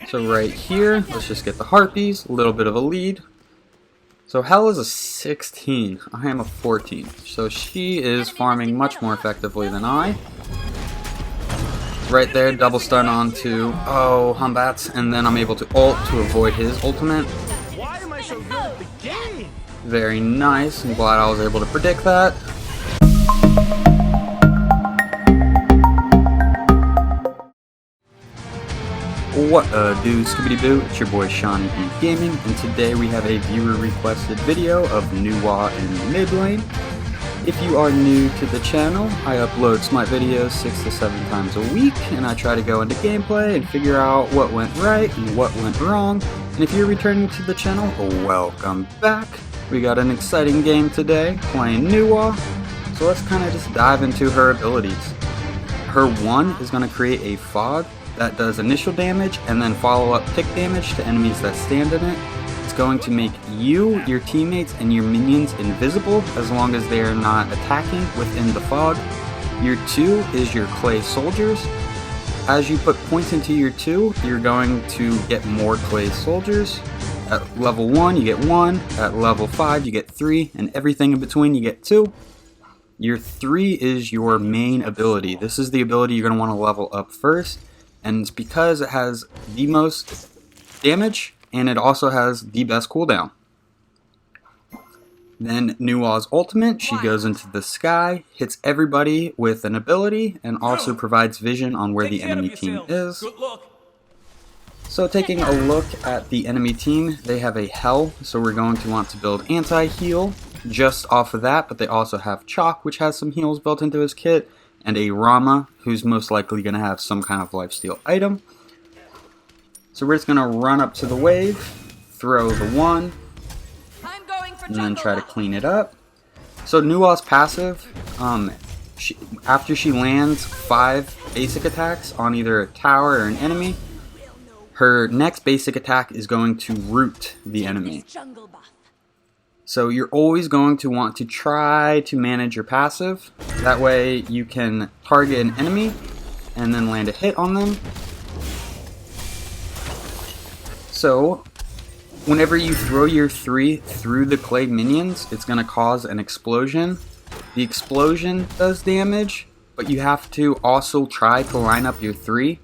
So right here, let's just get the harpies, a little bit of a lead. So Hell is a 16, I am a 14, so she is farming much more effectively than I. Right there, double stun onto, Humbats, and then I'm able to ult to avoid his ultimate. Why am I so good at the game? Very nice, I'm glad I was able to predict that. What do, Skibbity Boo, it's your boy Seanyb Gaming, and today we have a viewer requested video of Nuwa in mid lane. If you are new to the channel, I upload Smite videos 6 to 7 times a week, and I try to go into gameplay and figure out what went right and what went wrong. And if you're returning to the channel, welcome back. We got an exciting game today, playing Nuwa, so let's kind of just dive into her abilities. Her 1 is going to create a fog that does initial damage and then follow up tick damage to enemies that stand in it. It's going to make you, your teammates, and your minions invisible as long as they are not attacking within the fog. Your 2 is your clay soldiers. As you put points into your 2, you're going to get more clay soldiers. At level 1 you get 1, at level 5 you get 3, and everything in between you get 2. Your 3 is your main ability. This is the ability you're going to want to level up first. And it's because it has the most damage, and it also has the best cooldown. Then Nuwa's ultimate, she goes into the sky, hits everybody with an ability, and also provides vision on where the enemy team is. So taking a look at the enemy team, they have a Hell, so we're going to want to build anti-heal just off of that, but they also have Chalk, which has some heals built into his kit, and a Rama, who's most likely going to have some kind of lifesteal item. So we're just going to run up to the wave, throw the 1, and then try to clean it up. So Nuwa's passive, after she lands 5 basic attacks on either a tower or an enemy, her next basic attack is going to root the enemy. So you're always going to want to try to manage your passive. That way you can target an enemy and then land a hit on them. So whenever you throw your 3 through the clay minions, it's going to cause an explosion. The explosion does damage, but you have to also try to line up your 3.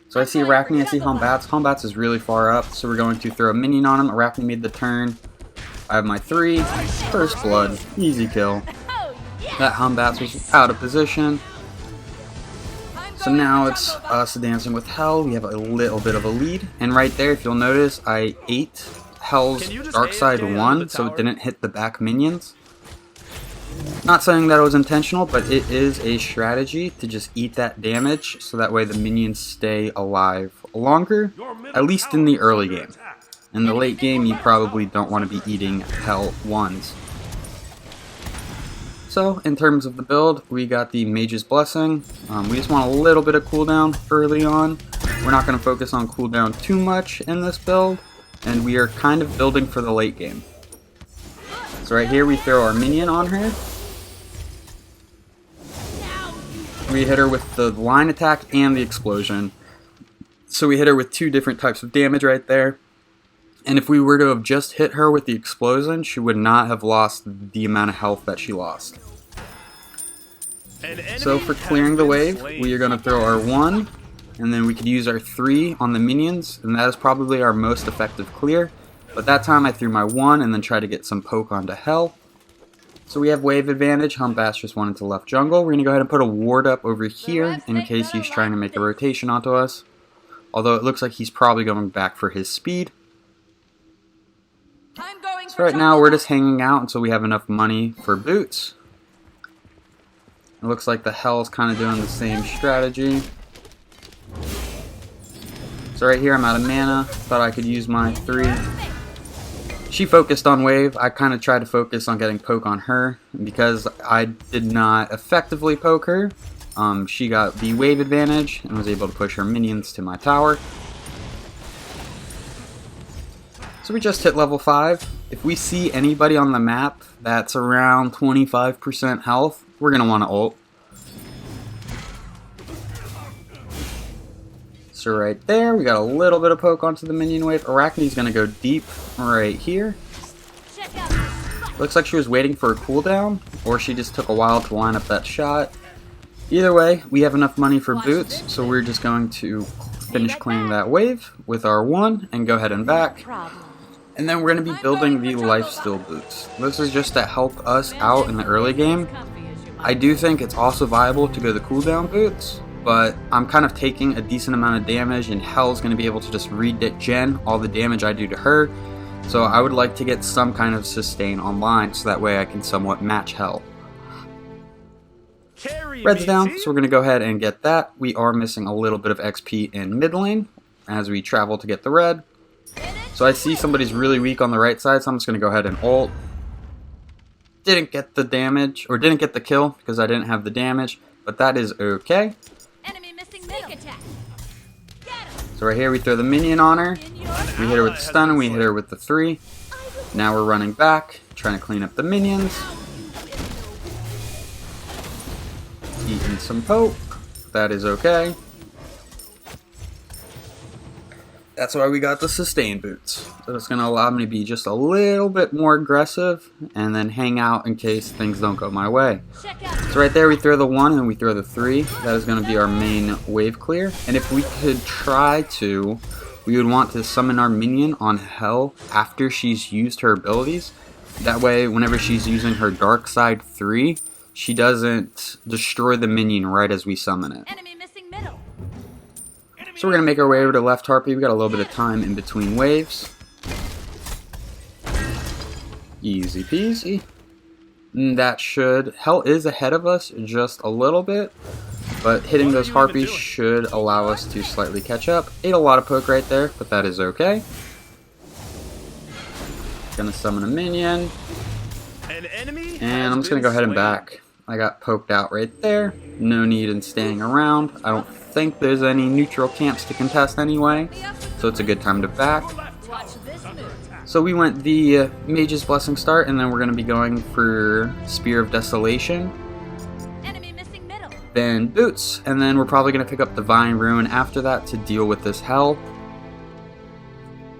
So I see Arachne, I see Humbats. Humbats is really far up, so we're going to throw a minion on him. Arachne made the turn. I have my 3, first blood, easy kill. That Humbats was out of position. So now it's us dancing with Hell. We have a little bit of a lead. And right there, if you'll notice, I ate Hell's Dark Side 1, so it didn't hit the back minions. Not saying that it was intentional, but it is a strategy to just eat that damage, so that way the minions stay alive longer, at least in the early game. In the late game, you probably don't want to be eating Hell 1s. So, in terms of the build, we got the Mage's Blessing. We just want a little bit of cooldown early on. We're not going to focus on cooldown too much in this build, and we are kind of building for the late game. So right here, we throw our minion on her. We hit her with the line attack and the explosion. So we hit her with 2 different types of damage right there. And if we were to have just hit her with the explosion, she would not have lost the amount of health that she lost. So for clearing the wave, we are going to throw our 1, and then we could use our 3 on the minions, and that is probably our most effective clear. But that time I threw my 1 and then tried to get some poke onto Hell. So we have wave advantage. Humbats just wanted to left jungle. We're going to go ahead and put a ward up over here in case he's trying to make a rotation onto us. Although it looks like he's probably going back for his speed. So right now we're just hanging out until we have enough money for boots. It looks like the Hell's kind of doing the same strategy. So right here I'm out of mana. Thought I could use my 3. She focused on wave. I kind of tried to focus on getting poke on her. Because I did not effectively poke her, she got the wave advantage and was able to push her minions to my tower. So we just hit level 5. If we see anybody on the map that's around 25% health, we're going to want to ult. So right there, we got a little bit of poke onto the minion wave. Arachne's gonna go deep right here. Looks like she was waiting for a cooldown, or she just took a while to line up that shot. Either way, we have enough money for boots, so we're just going to finish cleaning that wave with our 1 and go ahead and back. And then we're going to be building the lifesteal boots. This is just to help us out in the early game. I do think it's also viable to go the cooldown boots, but I'm kind of taking a decent amount of damage, and Hell's going to be able to just regen all the damage I do to her. So I would like to get some kind of sustain online, so that way I can somewhat match Hell. Red's down, so we're going to go ahead and get that. We are missing a little bit of XP in mid lane as we travel to get the red. So I see somebody's really weak on the right side, so I'm just going to go ahead and ult. Didn't get the damage, or didn't get the kill because I didn't have the damage, but that is okay. Enemy missing middle. Attack. So right here we throw the minion on her. We hit her with the stun and we hit her with the 3. Now we're running back, trying to clean up the minions. Eating some poke. That is okay. That's why we got the sustain boots. So it's going to allow me to be just a little bit more aggressive and then hang out in case things don't go my way. So right there we throw the 1 and we throw the 3. That is going to be our main wave clear. And if we could try to, we would want to summon our minion on Hell after she's used her abilities. That way whenever she's using her Dark Side 3, she doesn't destroy the minion right as we summon it. Enemy missing middle. So we're going to make our way over to left harpy. We got a little bit of time in between waves. Easy peasy. And that should... Hell is ahead of us just a little bit, but hitting those harpies should allow us to slightly catch up. Ate a lot of poke right there, but that is okay. Gonna summon a minion. And I'm just going to go ahead and back. I got poked out right there. No need in staying around. I don't think there's any neutral camps to contest anyway, so it's a good time to back. So we went the Mage's Blessing start, and then we're going to be going for Spear of Desolation. Then Boots, and then we're probably going to pick up Divine Ruin after that to deal with this Hell.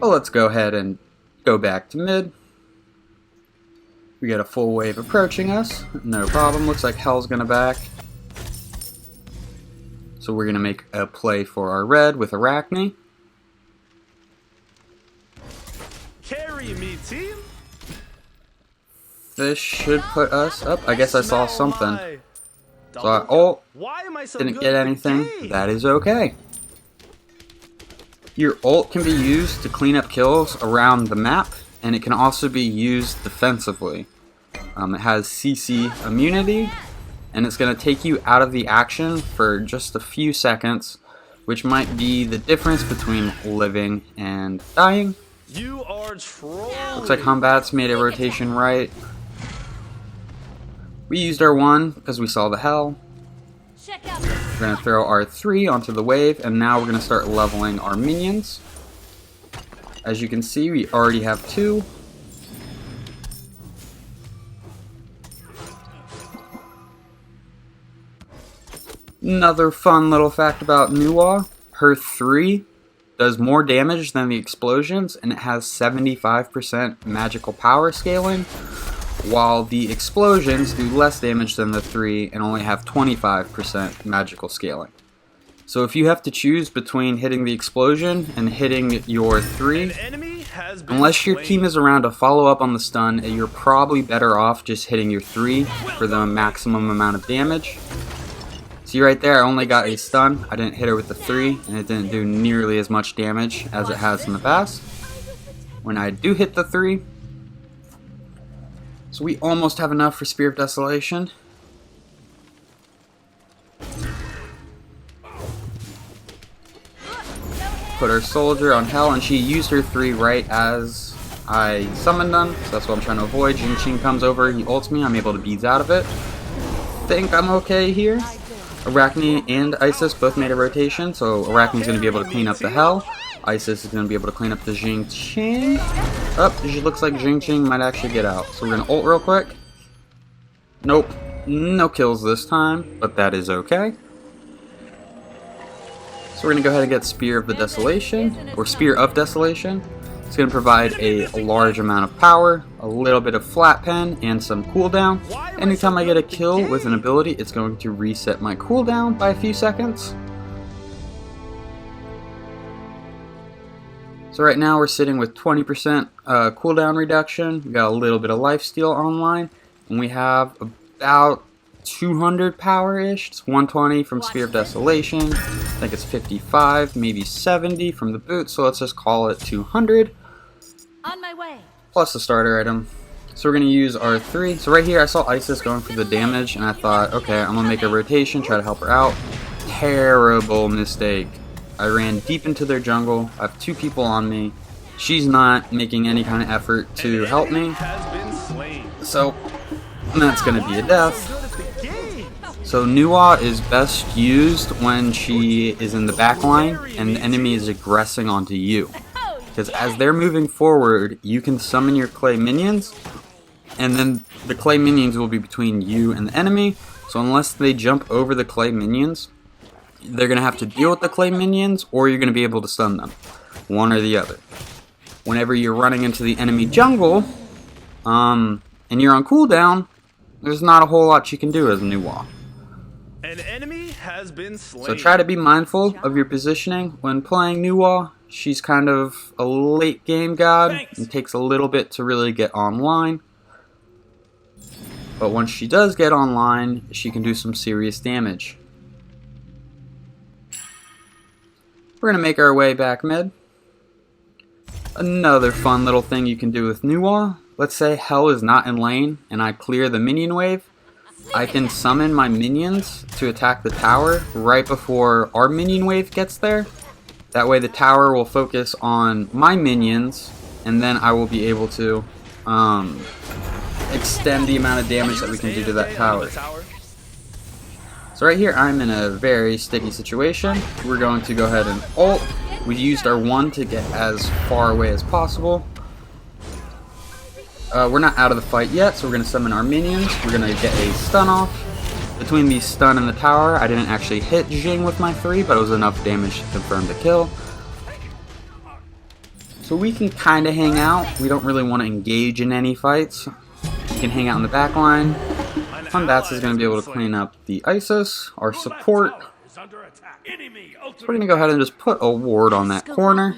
But let's go ahead and go back to mid. We got a full wave approaching us. No problem. Looks like Hell's gonna back. So we're gonna make a play for our red with Arachne. Carry me, team. This should put us up. I guess I saw something. So I ult. Didn't get anything. That is okay. Your ult can be used to clean up kills around the map, and it can also be used defensively. It has CC immunity, and it's going to take you out of the action for just a few seconds, which might be the difference between living and dying. You are trolling. Looks like Humbat's made a rotation right. We used our 1 because we saw the Hell. We're going to throw our 3 onto the wave, and now we're going to start leveling our minions. As you can see, we already have 2. Another fun little fact about Nuwa, her 3 does more damage than the explosions, and it has 75% magical power scaling, while the explosions do less damage than the 3 and only have 25% magical scaling. So if you have to choose between hitting the explosion and hitting your 3, unless your team is around to follow up on the stun, you're probably better off just hitting your 3 for the maximum amount of damage. See right there, I only got a stun. I didn't hit her with the 3, and it didn't do nearly as much damage as it has in the past. When I do hit the 3, so we almost have enough for Spear of Desolation. Put our soldier on Hell, and she used her 3 right as I summoned them, so that's what I'm trying to avoid. Jing comes over, he ults me, I'm able to beads out of it. Think I'm okay here. Arachne and Isis both made a rotation, so Arachne's going to be able to clean up the Hell. Isis is going to be able to clean up the Jing Ching. Oh, it looks like Jing Ching might actually get out. So we're going to ult real quick. Nope, no kills this time, but that is okay. So So we're going to go ahead and get Spear of the Desolation, or Spear of Desolation. It's going to provide a large amount of power, a little bit of flat pen, and some cooldown. Anytime I get a kill with an ability, it's going to reset my cooldown by a few seconds. So right now we're sitting with 20% cooldown reduction. We got a little bit of lifesteal online, and we have about 200 power-ish. It's 120 from Spear of Desolation. I think it's 55, maybe 70 from the boot. So let's just call it 200. On my way. Plus the starter item. So we're gonna use our 3. So right here I saw Isis going for the damage, and I thought, okay, I'm gonna make a rotation, try to help her out. Terrible mistake. I ran deep into their jungle. I have 2 people on me. She's not making any kind of effort to help me. So that's going to be a death. So Nuwa is best used when she is in the back line and the enemy is aggressing onto you. Because as they're moving forward, you can summon your clay minions, and then the clay minions will be between you and the enemy. So unless they jump over the clay minions, they're going to have to deal with the clay minions, or you're going to be able to stun them. One or the other. Whenever you're running into the enemy jungle, and you're on cooldown, there's not a whole lot you can do as Nuwa. An enemy has been slain. So try to be mindful of your positioning when playing Nuwa. She's kind of a late game god. It takes a little bit to really get online. But once she does get online, she can do some serious damage. We're going to make our way back mid. Another fun little thing you can do with Nuwa. Let's say Hell is not in lane and I clear the minion wave. I can summon my minions to attack the tower right before our minion wave gets there. That way the tower will focus on my minions, and then I will be able to extend the amount of damage that we can do to that tower. So right here I'm in a very sticky situation. We're going to go ahead and ult. We used our 1 to get as far away as possible. We're not out of the fight yet, so we're going to summon our minions. We're going to get a stun off. Between the stun and the tower, I didn't actually hit Jing with my 3, but it was enough damage to confirm the kill. So we can kind of hang out. We don't really want to engage in any fights. We can hang out in the back line. Pendant is going to be able to clean up the Isis, our support. So we're going to go ahead and just put a ward on that corner.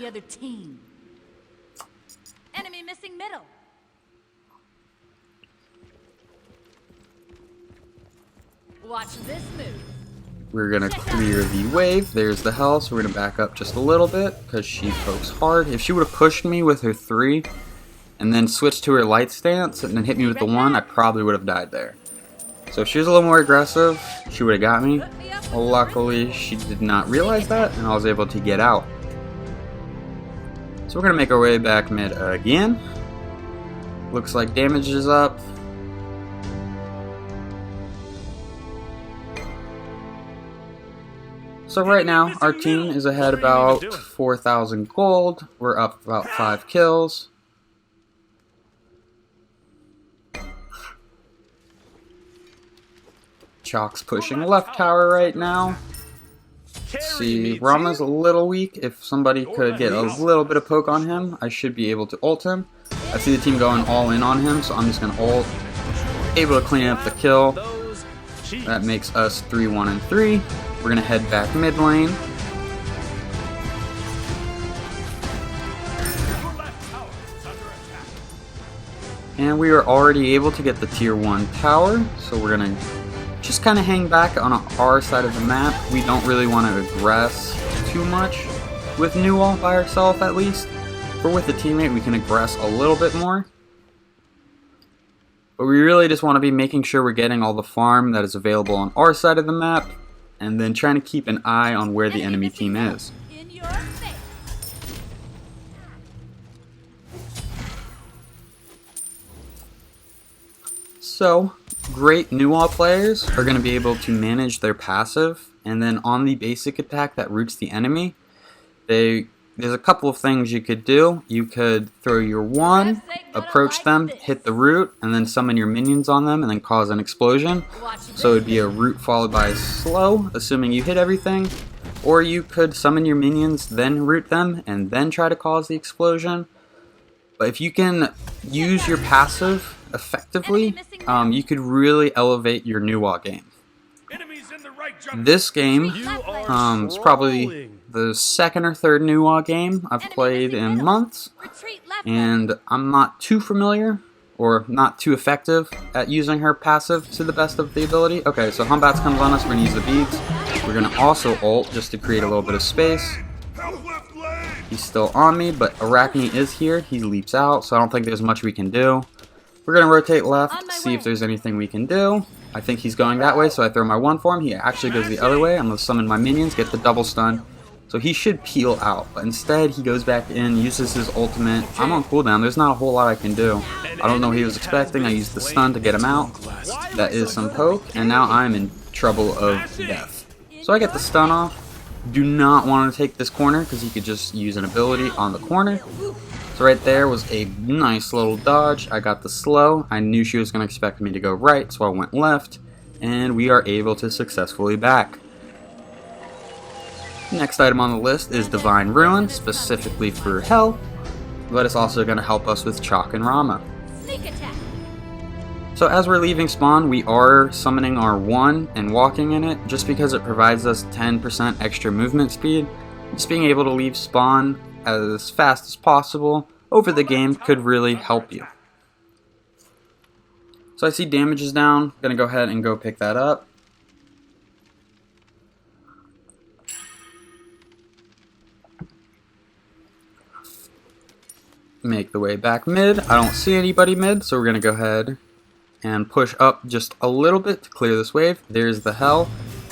Enemy missing middle. Watch this move. We're going to clear the wave. There's the Hell, so we're going to back up just a little bit because she pokes hard. If she would have pushed me with her 3 and then switched to her light stance and then hit me with the 1, I probably would have died there. So if she was a little more aggressive, she would have got me. Luckily, she did not realize that, and I was able to get out. So we're going to make our way back mid again. Looks like damage is up. So right now, our team is ahead about 4,000 gold. We're up about 5 kills. Chalk's pushing left tower right now. Let's see, Rama's a little weak. If somebody could get a little bit of poke on him, I should be able to ult him. I see the team going all in on him, so I'm just going to ult. Able to clean up the kill. That makes us 3-1-3. We're going to head back mid lane. And we are already able to get the tier 1 tower, so we're going to just kind of hang back on our side of the map. We don't really want to aggress too much with Nuwa by ourselves, at least. If we're with a teammate, we can aggress a little bit more. But we really just want to be making sure we're getting all the farm that is available on our side of the map, and then trying to keep an eye on where the enemy team is. So, great Nuwa players are going to be able to manage their passive, and then on the basic attack that roots the enemy, there's a couple of things you could do. You could throw your 1, approach them, hit the root, and then summon your minions on them, and then cause an explosion. So it would be a root followed by a slow, assuming you hit everything. Or you could summon your minions, then root them, and then try to cause the explosion. But if you can use your passive effectively, you could really elevate your Nuwa game. This game is probably the second or third Nuwa game I've played in months, and I'm not too familiar or not too effective at using her passive to the best of the ability. Okay, so Humbats comes on us, we're going to use the beads. We're going to also ult just to create a little bit of space. He's still on me, but Arachne is here. He leaps out, so I don't think there's much we can do. We're going to rotate left, see if there's anything we can do. I think he's going that way, so I throw my 1 for him. He actually goes the other way. I'm going to summon my minions, get the double stun. So he should peel out, but instead he goes back in, uses his ultimate. I'm on cooldown. There's not a whole lot I can do. I don't know what he was expecting. I used the stun to get him out. That is some poke, and now I'm in trouble of death. So I get the stun off. Do not want to take this corner because he could just use an ability on the corner. So right there was a nice little dodge. I got the slow. I knew she was going to expect me to go right, so I went left, and we are able to successfully back. Next item on the list is Divine Ruin, specifically for Hell, but it's also going to help us with Chalk and Rama. Sneak attack. So as we're leaving spawn, we are summoning our 1 and walking in it, just because it provides us 10% extra movement speed. Just being able to leave spawn as fast as possible over the game could really help you. So I see damage is down, gonna go ahead and go pick that up. Make the way back mid. I don't see anybody mid, so we're gonna go ahead and push up just a little bit to clear this wave. There's the Hell.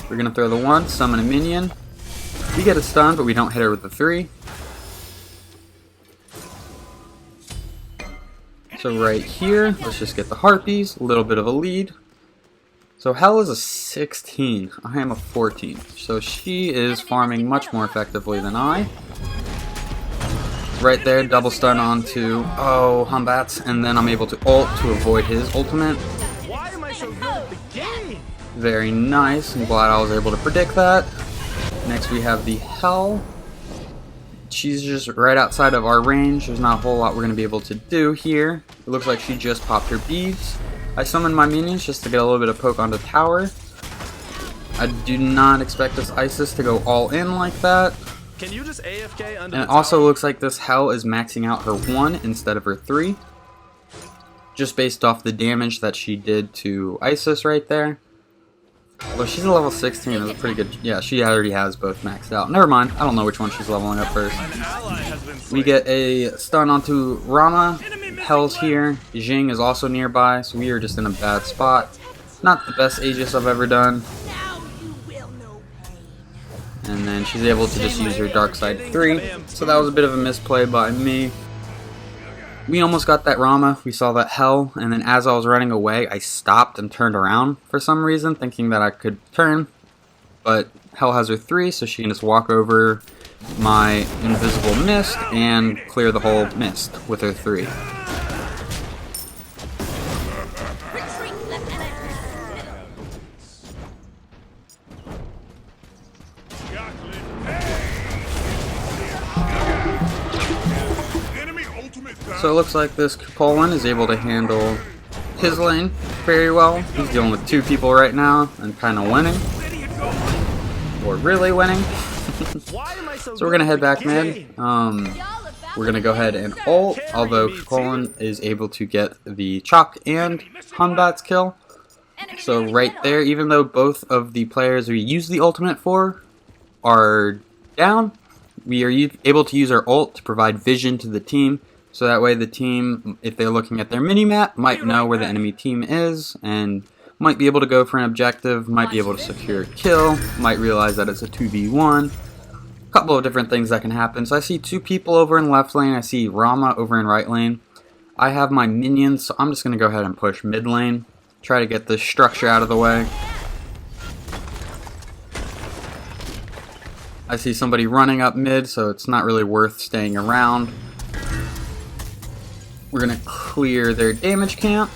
We're gonna throw the 1, summon a minion. We get a stun, but we don't hit her with the 3. So right here, let's just get the Harpies, a little bit of a lead. So Hell is a 16, I am a 14. So she is farming much more effectively than I. Right there, double stun onto, Humbats, and then I'm able to ult to avoid his ultimate. Why am I so good at the game? Very nice, I'm glad I was able to predict that. Next we have the Hell. She's just right outside of our range. There's not a whole lot we're going to be able to do here. It looks like she just popped her beads. I summoned my minions just to get a little bit of poke on the tower. I do not expect this Isis to go all in like that. Can you just AFK under And it the also tower? looks like this Hell is maxing out her 1 instead of her 3. Just based off the damage that she did to Isis right there. Well, she's a level 16. That's a pretty good. Yeah, she already has both maxed out. Never mind. I don't know which one she's leveling up first. An ally has been slain. We get a stun onto Rama. Hell's here. Jing is also nearby, so we are just in a bad spot. Not the best Aegis I've ever done. Now you will know pain. And then she's able to just use her Dark Side 3. So that was a bit of a misplay by me. We almost got that Rama, we saw that Hell, and then as I was running away, I stopped and turned around for some reason, thinking that I could turn. But Hell has her 3, so she can just walk over my invisible mist and clear the whole mist with her 3. Retreat, Lieutenant. So it looks like this Colin is able to handle his lane very well. He's dealing with 2 people right now and kind of winning. Or really winning. Why am I so So we're going to head good at back the mid. game? We're going to go ahead and ult, although Colin is able to get the Chalk and Humbats kill. So right there, even though both of the players we use the ultimate for are down, we are able to use our ult to provide vision to the team. So that way the team, if they're looking at their mini-map, might know where the enemy team is and might be able to go for an objective, might be able to secure a kill, might realize that it's a 2v1. A couple of different things that can happen. So I see 2 people over in left lane, I see Rama over in right lane. I have my minions, so I'm just going to go ahead and push mid lane. Try to get this structure out of the way. I see somebody running up mid, so it's not really worth staying around. We're going to clear their damage camp.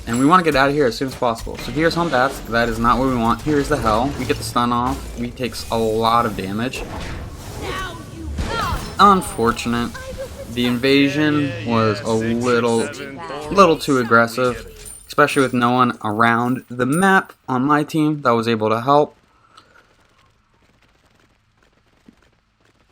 And we want to get out of here as soon as possible. So here's home bats. That is not what we want. Here's the hell. We get the stun off. We take a lot of damage. Now you will. Unfortunate. The invasion was a little too aggressive, especially with no one around the map on my team that was able to help.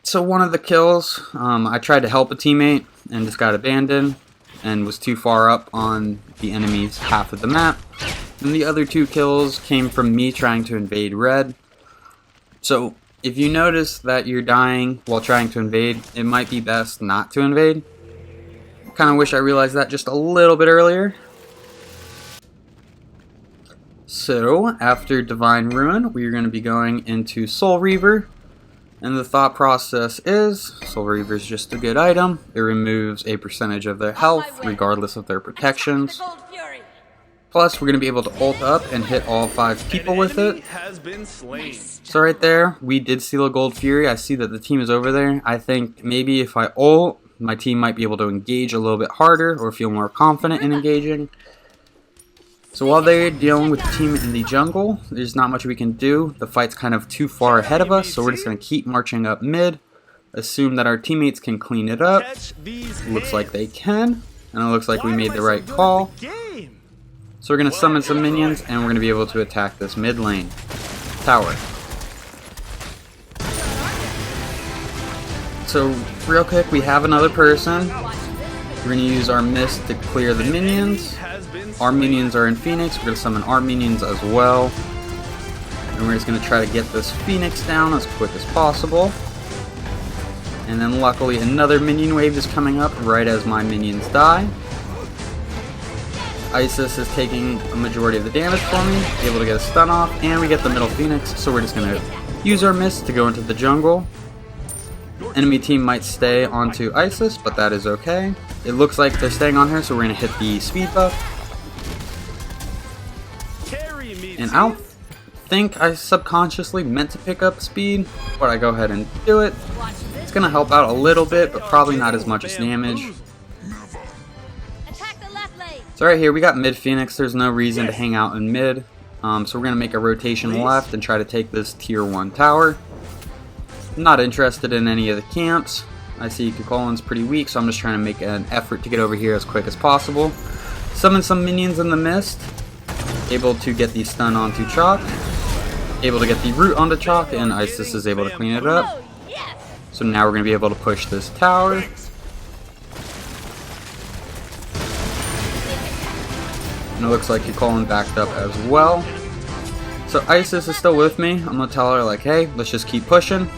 So one of the kills, I tried to help a teammate and just got abandoned and was too far up on the enemy's half of the map. And the other 2 kills came from me trying to invade red. So if you notice that you're dying while trying to invade, it might be best not to invade. Kind of wish I realized that just a little bit earlier. So after Divine Ruin, we're going to be going into Soul Reaver. And the thought process is, Soul Reaver is just a good item. It removes a percentage of their health, regardless of their protections. Plus, we're going to be able to ult up and hit all 5 people with it. So right there, we did steal a Gold Fury. I see that the team is over there. I think maybe if I ult, my team might be able to engage a little bit harder or feel more confident in engaging. So while they're dealing with the team in the jungle, there's not much we can do. The fight's kind of too far ahead of us, so we're just going to keep marching up mid. Assume that our teammates can clean it up. Looks like they can, and it looks like we made the right call. So we're going to summon some minions, and we're going to be able to attack this mid lane tower. So real quick, we have another person. We're going to use our mist to clear the minions. Our minions are in Phoenix. We're going to summon our minions as well. And we're just going to try to get this Phoenix down as quick as possible. And then luckily another minion wave is coming up right as my minions die. Isis is taking a majority of the damage for me, able to get a stun off, and we get the middle Phoenix. So we're just going to use our mist to go into the jungle. Enemy team might stay onto Isis, but that is okay. It looks like they're staying on her, so we're going to hit the speed buff. And I don't think I subconsciously meant to pick up speed, but I go ahead and do it. It's going to help out a little bit, but probably not as much as damage. So right here, we got mid Phoenix. There's no reason to hang out in mid. So we're going to make a rotation left and try to take this tier 1 tower. Not interested in any of the camps. I see Kukolin's pretty weak, so I'm just trying to make an effort to get over here as quick as possible. Summon some minions in the mist. Able to get the stun onto Chalk. Able to get the root onto Chalk, and Isis is able to clean it up. So now we're going to be able to push this tower. And it looks like Kukolin backed up as well. So Isis is still with me. I'm going to tell her like, hey, let's just keep pushing.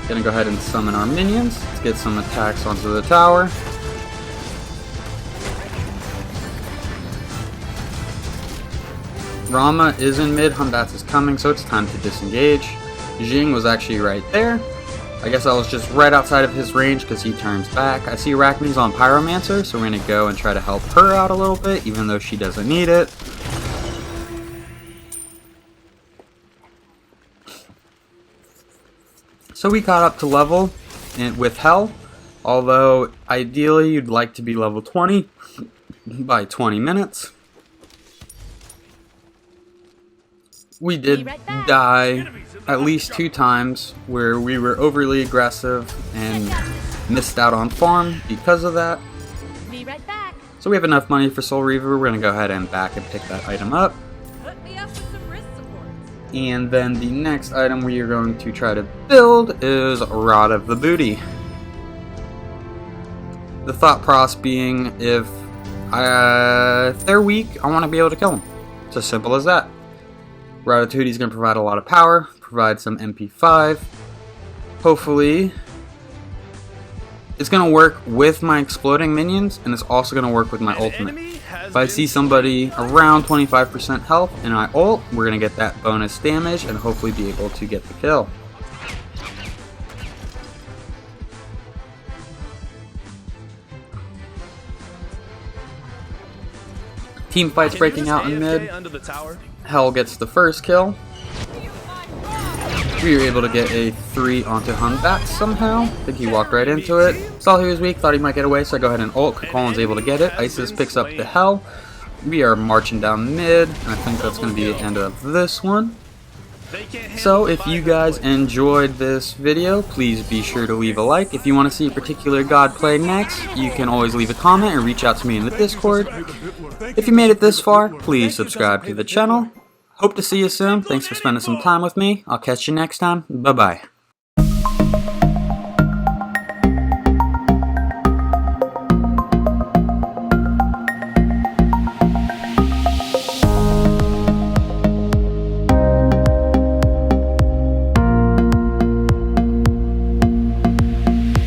Gonna go ahead and summon our minions. Let's get some attacks onto the tower. Rama is in mid, Humbats is coming, so it's time to disengage. Jing was actually right there. I guess I was just right outside of his range because he turns back. I see Arachne's on Pyromancer, so we're gonna go and try to help her out a little bit, even though she doesn't need it. So we got up to level with Hell, although ideally you'd like to be level 20 by 20 minutes. We did die at least 2 times where we were overly aggressive and missed out on farm because of that. Be right back. So we have enough money for Soul Reaver. We're going to go ahead and back and pick that item up. Put me up with some wrist support. And then the next item we are going to try to build is Rod of the Booty. The thought process being if they're weak, I want to be able to kill them. It's as simple as that. Ratatouille is going to provide a lot of power, provide some MP5. Hopefully, it's going to work with my exploding minions, and it's also going to work with my ultimate. If I see somebody around 25% health and I ult, we're going to get that bonus damage and hopefully be able to get the kill. Team fights breaking out in mid. Hell gets the first kill. We were able to get a 3 onto Hunbat somehow. I think he walked right into it. Saw he was weak, thought he might get away, so I go ahead and ult. Colin's able to get it. Isis picks up the Hell. We are marching down mid, and I think that's going to be the end of this one. So if you guys enjoyed this video, please be sure to leave a like. If you want to see a particular god play next, you can always leave a comment and reach out to me in the Discord. If you made it this far, please subscribe to the channel. Hope to see you soon. Thanks for spending some time with me. I'll catch you next time. Bye-bye.